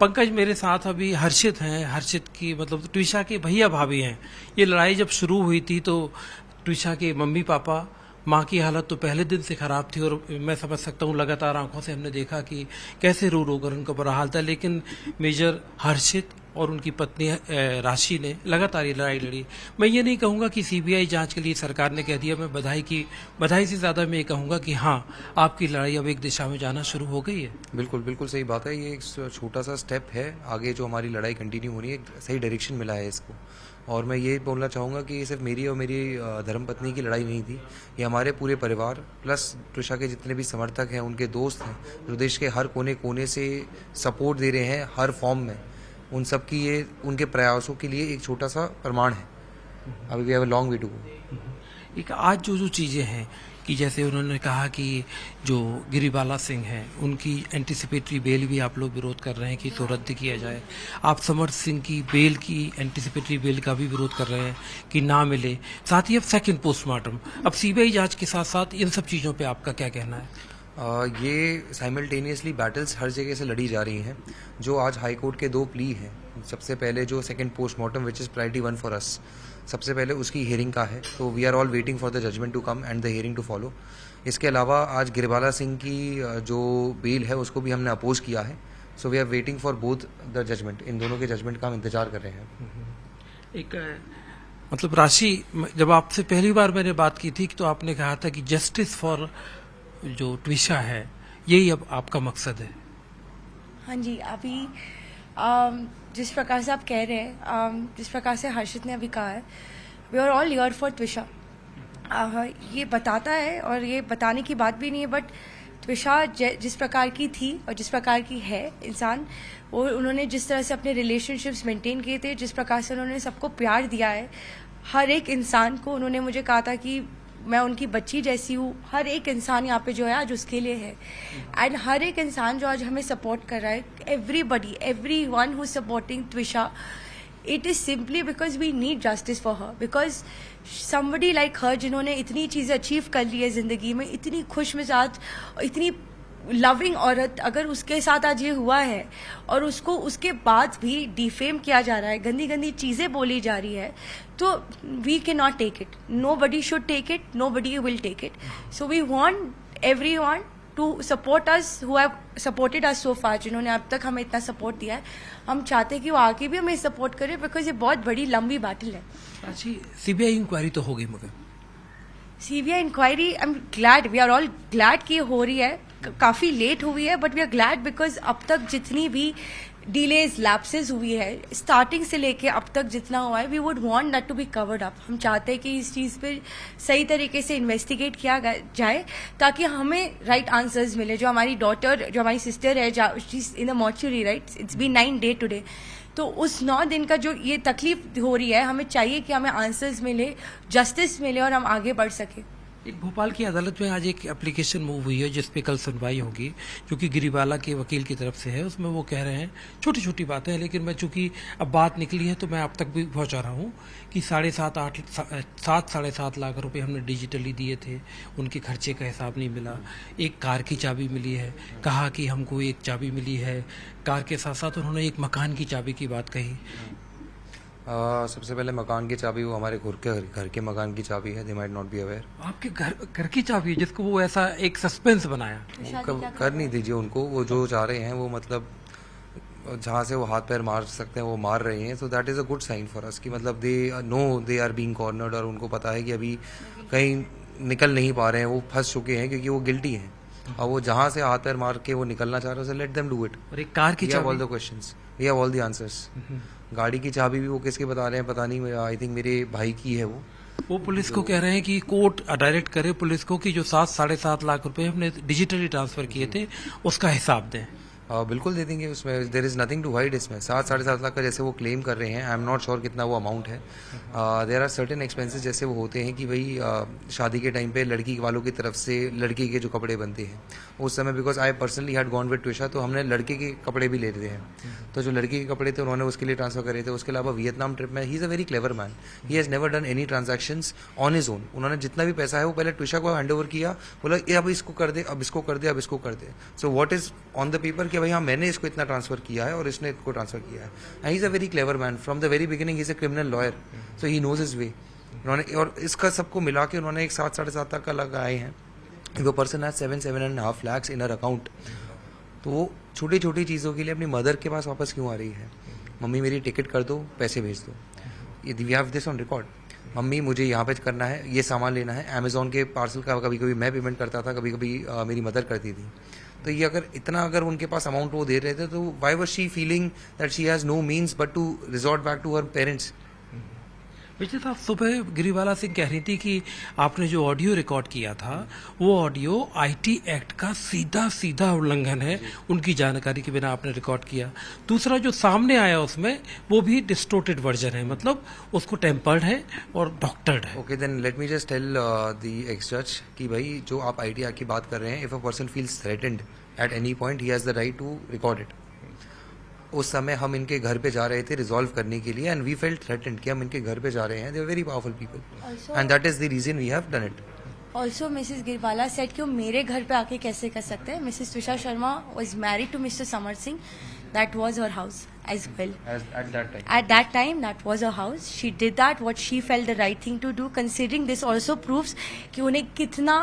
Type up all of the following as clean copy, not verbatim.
पंकज मेरे साथ अभी हर्षित हैं। हर्षित की मतलब ट्विशा के भैया भाभी हैं। ये लड़ाई जब शुरू हुई थी तो ट्विशा के मम्मी पापा, माँ की हालत तो पहले दिन से खराब थी और मैं समझ सकता हूँ, लगातार आंखों से हमने देखा कि कैसे रो रो कर उनका बुरा हाल था। लेकिन मेजर हर्षित और उनकी पत्नी राशि ने लगातार ये लड़ाई लड़ी। मैं ये नहीं कहूँगा कि सीबीआई जांच के लिए सरकार ने कह दिया। मैं बधाई से ज़्यादा मैं ये कहूँगा कि हाँ, आपकी लड़ाई अब एक दिशा में जाना शुरू हो गई है। बिल्कुल बिल्कुल सही बात है। ये एक छोटा सा स्टेप है आगे, जो हमारी लड़ाई कंटिन्यू हो रही है, सही डायरेक्शन मिला है इसको। और मैं ये बोलना चाहूँगा कि ये सिर्फ मेरी और मेरी धर्मपत्नी की लड़ाई नहीं थी, ये हमारे पूरे परिवार प्लस ट्विशा के जितने भी समर्थक हैं, उनके दोस्त हैं, जो देश के हर कोने कोने से सपोर्ट दे रहे हैं हर फॉर्म में, उन सब की ये उनके प्रयासों के लिए एक छोटा सा प्रमाण है। अभी we have a long way to go. एक आज जो चीज़ें हैं कि जैसे उन्होंने कहा कि जो गिरिबाला सिंह हैं उनकी एंटिसिपेटरी बेल भी आप लोग विरोध कर रहे हैं कि इसको रद्द किया जाए। आप समर सिंह की बेल की एंटिसिपेटरी बेल का भी विरोध कर रहे हैं कि ना मिले। साथ ही अब सेकंड पोस्टमार्टम, अब सीबीआई जांच के साथ साथ इन सब चीज़ों पे आपका क्या कहना है? ये साइमल्टेनियसली बैटल्स हर जगह से लड़ी जा रही हैं। जो आज हाई कोर्ट के 2 प्ली हैं, सबसे पहले जो second postmortem which is priority 1 for us, सबसे पहले उसकी हियरिंग का है, तो we are all waiting for the judgment to come and the hearing to follow. इसके अलावा आज गिरिबाला सिंह की जो बेल है उसको भी हमने अपोज किया है। So we are waiting for both the judgment. इन दोनों के जजमेंट का हम इंतजार कर रहे हैं। एक मतलब राशि, जब आपसे पहली बार मैंने बात की थी तो आपने कहा था कि जस्टिस फॉर जो ट्विशा है, यही अब आपका मकसद है। हाँ जी, अभी जिस प्रकार से आप कह रहे हैं, जिस प्रकार से हर्षित ने अभी कहा है, we are all here for Twisha. ये बताता है और ये बताने की बात भी नहीं है, बट ट्विशा जिस प्रकार की थी और जिस प्रकार की है इंसान, वो उन्होंने जिस तरह से अपने रिलेशनशिप्स मेंटेन किए थे, जिस प्रकार से उन्होंने सबको प्यार दिया है, हर एक इंसान को, उन्होंने मुझे कहा था कि मैं उनकी बच्ची जैसी हूँ। हर एक इंसान यहाँ पे जो है आज उसके लिए है, एंड हर एक इंसान जो आज हमें सपोर्ट कर रहा है, everyone who supporting Twisha, it is simply because we need justice for her, because somebody like her, जिन्होंने इतनी चीज़ें अचीव कर ली है जिंदगी में, इतनी खुश मिजाज, इतनी लविंग औरत, अगर उसके साथ आज ये हुआ है और उसको उसके बाद भी डिफेम किया जा रहा है, गंदी गंदी चीज़ें बोली जा रही है, तो we can not take it. Nobody should take it, nobody will take it. So we want everyone to support us, who have supported us so far, जिन्होंने अब तक हमें इतना सपोर्ट दिया है। हम चाहते हैं कि वो आगे भी हमें सपोर्ट करे, बिकॉज ये बहुत बड़ी लंबी बैटल है। अच्छी सीबीआई इंक्वायरी तो होगी, मगर CBI inquiry, I am glad, we are all glad कि हो रही है। काफ़ी लेट हुई है, but we are glad because अब तक जितनी भी डिलेज, लैप्सेस हुई है, स्टार्टिंग से लेके अब तक जितना हुआ है, we would want that to be covered up. हम चाहते हैं कि इस चीज़ पे सही तरीके से इन्वेस्टिगेट किया जाए, ताकि हमें राइट आंसर्स मिले। जो हमारी डॉटर, जो हमारी सिस्टर है, in the mortuary, right, it's been 9 day today, तो उस 9 दिन का जो ये तकलीफ हो रही है, हमें चाहिए कि हमें आंसर्स मिले, जस्टिस मिले और हम आगे बढ़ सकें। एक भोपाल की अदालत में आज एक एप्लीकेशन मूव हुई है जिसपे कल सुनवाई होगी, जो कि गिरिबाला के वकील की तरफ से है। उसमें वो कह रहे हैं, छोटी छोटी बातें हैं, लेकिन मैं चूंकि अब बात निकली है तो मैं आप तक भी पहुंचा रहा हूं कि 7.5 लाख रुपए हमने डिजिटली दिए थे, उनके खर्चे का हिसाब नहीं मिला। एक कार की चाबी मिली है, कहा कि हमको एक चाबी मिली है कार के साथ साथ उन्होंने एक मकान की चाबी की बात कही। सबसे पहले मकान की चाबी वो हमारे घर के मकान की चाबी है। They might not be aware. आपके घर की चाबी, जिसको वो ऐसा एक सस्पेंस बनाया। कर नहीं दीजिए उनको, वो जो चाह रहे हैं वो, मतलब जहाँ से वो हाथ पैर मार सकते हैं वो मार रहे हैं। So that is a good sign for us कि मतलब दे आर बीइंग कॉर्नर्ड, और उनको पता है कि अभी कहीं निकल नहीं पा रहे हैं, वो फंस चुके हैं क्योंकि वो गिल्टी हैं, और वो जहाँ से हाथ पैर मार के वो निकलना चाह रहे हैं, लेट देम डू इट। और एक कार की चाबी, all the questions, we have all the answers. गाड़ी की चाबी भी वो किसके बता रहे हैं पता नहीं, आई थिंक मेरे भाई की है वो पुलिस को कह रहे हैं कि कोर्ट डायरेक्ट करे पुलिस को कि जो 7.5 लाख रुपए हमने डिजिटली ट्रांसफर किए थे उसका हिसाब दें। बिल्कुल दे देंगे, उसमें there is nothing to hide. इसमें 7-7.5 लाख का जैसे वो क्लेम कर रहे हैं, आई एम नॉट श्योर कितना वो अमाउंट है। देर आर सर्टेन एक्सपेंसेस जैसे वो होते हैं कि भाई शादी के टाइम पे लड़की वालों की तरफ से लड़की के जो कपड़े बनते हैं उस समय, because I personally had gone with Twisha, तो हमने लड़के के कपड़े भी लेते हैं, तो जो लड़की के कपड़े थे उन्होंने उसके लिए ट्रांसफर करे थे। उसके अलावा वियतनाम ट्रिप में, he is a very clever man, he has never done any transactions on his own. उन्होंने जितना भी पैसा है वो पहले ट्विशा को हैंड ओवर किया, बोला ये अब इसको कर दे, अब इसको कर दे, अब इसको कर दे। So what is on the paper कि भाई हाँ मैंने इसको इतना ट्रांसफर किया है और इसने इसको ट्रांसफर किया है. And he is a very clever man from the very beginning. He is a criminal lawyer, so he knows his way. उन्होंने और इसका सबको मिला के उन्होंने एक 7-7.5 लाख का लगाए हैं. वो पर्सन है 7.5 lakhs इन हर अकाउंट. तो वो छोटी छोटी चीज़ों के लिए अपनी मदर के पास वापस क्यों आ रही है? मम्मी मेरी टिकट कर दो, पैसे भेज दो. We have this on record. मम्मी मुझे यहाँ पे करना है, ये सामान लेना है. अमेजोन के पार्सल का कभी कभी मैं पेमेंट करता था, कभी कभी मेरी मदर करती थी. तो ये अगर उनके पास अमाउंट वो दे रहे थे तो why was she feeling that she has no means but to resort back to her parents. Vijay साहब, सुबह गिरिबाला सिंह कह रही थी कि आपने जो ऑडियो रिकॉर्ड किया था वो ऑडियो आईटी एक्ट का सीधा सीधा उल्लंघन है. उनकी जानकारी के बिना आपने रिकॉर्ड किया. दूसरा जो सामने आया उसमें वो भी डिस्टोर्टेड वर्जन है, मतलब उसको टेम्पर्ड है और डॉक्टर्ड है. Okay then let me just tell the ex जज कि भाई जो आप आईटी एक्ट की बात कर रहे हैं, if a person feels threatened at any point he has the right to record it. उस समय हम इनके घर पे जा रहे थे रिजॉल्व करने के लिए एंड वी फेल्ट थ्रेटेंड कि हम इनके घर पे जा रहे हैं. They are very powerful people and that is the reason we have done it. Also Mrs गिरवाला सेट कि वो मेरे घर पे आके कैसे कर सकते हैं. Mrs Twisha Sharma was married to Mr Samar Singh. That was her house as well. At that time, that was her house. She did that what she felt the right thing to do. Considering this also proves कि उन्हें कितना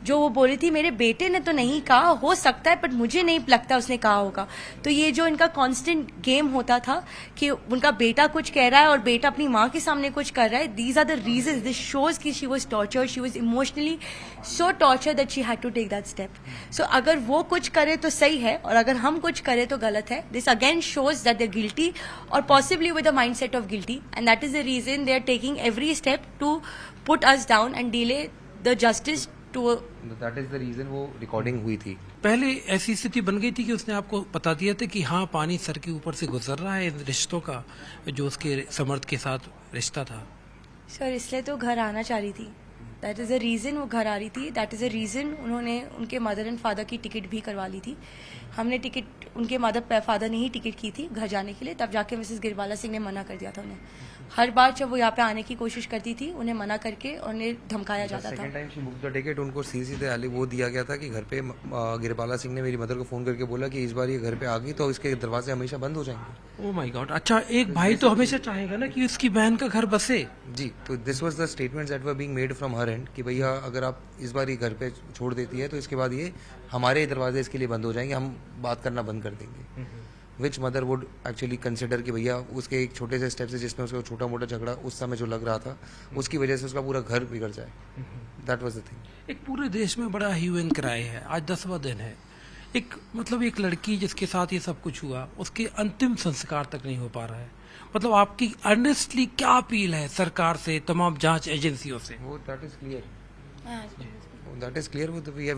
जो वो बोली थी मेरे बेटे ने तो नहीं कहा, हो सकता है बट मुझे नहीं लगता उसने कहा होगा. तो ये जो इनका कांस्टेंट गेम होता था कि उनका बेटा कुछ कह रहा है और बेटा अपनी माँ के सामने कुछ कर रहा है. These are the reasons. This shows कि she was tortured, she was emotionally so tortured that she had to take that step. So अगर वो कुछ करे तो सही है और अगर हम कुछ करें तो गलत है. This again shows that they guilty or possibly with a mindset of guilty, and that is the reason they are taking every step to put us down and delay the justice to. That is the reason वो recording हुई थी. पहले ऐसी स्थिति बन गई थी कि उसने आपको बता दिया था कि हाँ पानी सर के ऊपर से गुजर रहा है इन रिश्तों का जो उसके समर्थ के साथ रिश्ता था. सर इसलिए तो घर आना चाह रही थी. दैट इज़ द रीज़न वो घर आ रही थी. दैट इज़ द रीज़न उन्होंने उनके मदर एंड फादर की टिकट भी करवा ली थी. हमने टिकट उनके मदर फादर ने ही टिकट की थी घर जाने के लिए. तब जाके मिसेस गिरवाला सिंह ने मना कर दिया था उन्हें. हर बार जब वो यहाँ पे आने की कोशिश करती थी उन्हें मना करके उन्हें धमकाया जाता था. Second time she book the ticket उनको सीधे आली वो दिया गया था कि घर पे गिरबाला सिंह ने मेरी मदर को फोन करके बोला कि इस बार ये घर पे आ गई तो इसके दरवाजे हमेशा बंद हो जाएंगे. Oh my God. अच्छा, एक भाई तो हमेशा चाहेगा ना कि उसकी बहन का घर बसे. जी, तो this was the statements that were being made from her and कि भैया अगर आप इस बार ये घर पे छोड़ देती है तो इसके बाद ये हमारे दरवाजे इसके लिए बंद हो जाएंगे, हम बात करना बंद कर देंगे. विच मदर वुड एक्चुअली कंसिडर कि भैया उसके एक छोटे से स्टेप से जिसमें उसका छोटा मोटा झगड़ा उस समय जो लग रहा था उसकी वजह से उसका पूरा घर बिगड़ जाए. That was the thing. एक पूरे देश में बड़ा ह्यू एंड क्राई है. आज 10वां दिन है. एक लड़की जिसके साथ ये सब कुछ हुआ उसके अंतिम संस्कार तक नहीं हो पा रहा है. मतलब आपकी अर्नेस्टली क्या अपील है सरकार से, तमाम जांच एजेंसियों से? वो that is clear. That is clear.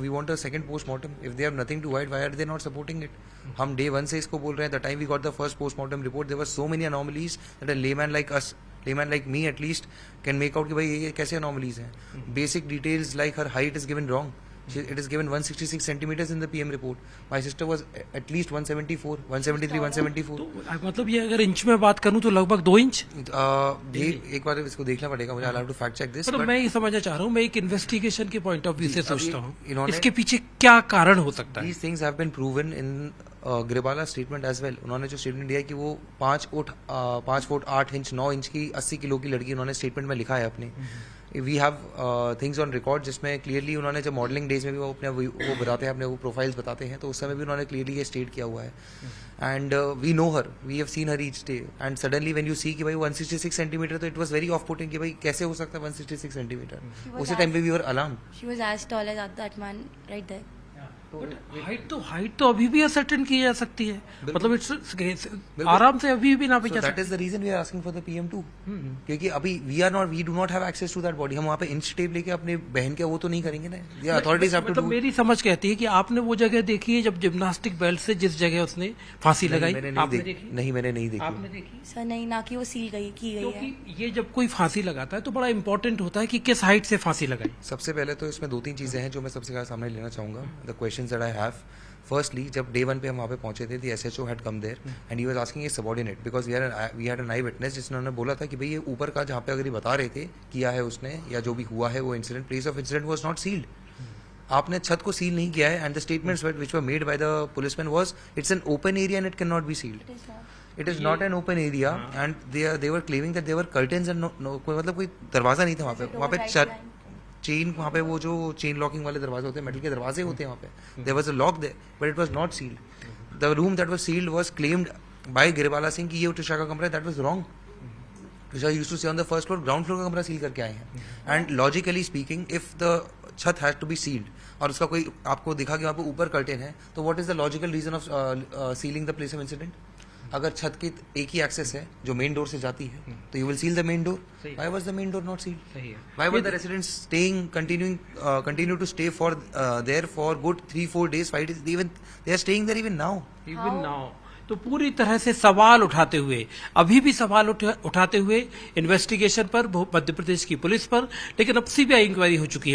We want a second postmortem. If they have nothing to hide, why are they not supporting it? हम day one से इसको बोल रहे हैं. The time we got the first postmortem report, there were so many anomalies that a layman like us, layman like me at least, can make out कि भाई ये कैसे anomalies हैं. Basic details like her height is given wrong. It is given 166 centimeters in the PM report. My sister was at least 174, 173, 174. तो मतलब ये अगर inch में बात करूं तो लगभग 2 इंच. ये एक बार इसको देखना पड़ेगा मुझे. I'll have to fact check this. मतलब मैं ये समझना चाह रहा हूँ, मैं एक इन्वेस्टिगेशन के पॉइंट ऑफ व्यू से सोचता हूँ इन्होंने इसके पीछे क्या कारण हो सकता है. These things have been proven in Girbala statement as well. उन्होंने जो स्टेटमेंट दिया है कि वो 5 फुट 8 इंच 9 इंच की 80 किलो की लड़की उन्होंने स्टेटमेंट में लिखा है अपने. We have things on record जिसमें क्लियरली उन्होंने जब मॉडलिंग डेज में भी वो अपने वो बताते हैं, अपने वो प्रोफाइल्स बताते हैं, तो उस समय भी उन्होंने क्लियरली ये स्टेट किया हुआ है. And we know her, we have seen her each day. And suddenly when you see कि भाई 166 सेंटीमीटर, तो it was very off putting कि भाई कैसे हो सकता है 166 सेंटीमीटर. उसी टाइम पे we were alarm. She was as tall as that man right there. Height तो अभी भी असर्टेन की जा सकती है. मतलब इट्स आराम से अभी भी ना भी जा that is the reason we are asking for the PM2. क्योंकि अभी we do not have access to that body. हम वहाँ पे इंच टेप लेके अपने बहन के वो तो नहीं करेंगे ना. ये अथॉरिटीज हैव टू डू. मेरी समझ कहती है कि आपने वो जगह देखी है जब जिम्नास्टिक बेल्ट से जिस जगह उसने फांसी लगाई, आपने देखी? नहीं, मैंने नहीं देखी. आपने देखी? सर नहीं, ना कि वो सील गई की गई है. क्योंकि ये जब कोई फांसी लगाता है तो बड़ा इंपॉर्टेंट होता है कि किस हाइट से फांसी लगाई. सबसे पहले तो इसमें 2-3 चीजें हैं जो मैं सबसे सामने लेना चाहूंगा. The questions that I have. Firstly, जब day 1 पे हम वहाँ पे पहुंचे थे, the SHO had come there and he was asking his subordinate because we had an eyewitness जिसने उन्होंने बोला था कि भाई ये ऊपर का जहाँ पे अगर ये बता रहे थे किया है उसने या जो भी हुआ है वो incident, place of incident was not sealed. आपने छत को सील नहीं किया है and the statements which were made by the policeman was it's an open area and it can not be sealed. It is not an open area and they were claiming that there were curtains and कोई मतलब कोई दरवाजा नहीं था वहाँ पे chain वहाँ पे वो जो चेन लॉकिंग वाले दरवाजे होते हैं, मेटल के दरवाजे होते हैं वहाँ पे, there was a lock there but it was not sealed. The room that was sealed was claimed by Girwala Singh कि ये ट्विशा का कमरा है. That was wrong. Twisha used to stay on the first floor, ground floor का कमरा सील करके आए हैं. And logically speaking if the छत हैज टू बी सील्ड और उसका कोई आपको दिखा कि वहाँ पे ऊपर कर्टेन है, तो what is the logical reason of sealing the place of incident? अगर छत की एक ही एक्सेस है जो मेन डोर से जाती है तो you will seal the main door. Why was the main door not sealed? सही है. Why were the residents continue to stay for there for good 3-4 days, 5 days? Even they are staying there even now. Even now. तो पूरी तरह से सवाल उठाते हुए, अभी भी सवाल उठाते हुए इन्वेस्टिगेशन पर, मध्य प्रदेश की पुलिस पर, लेकिन अब सीबीआई इंक्वायरी हो चुकी है.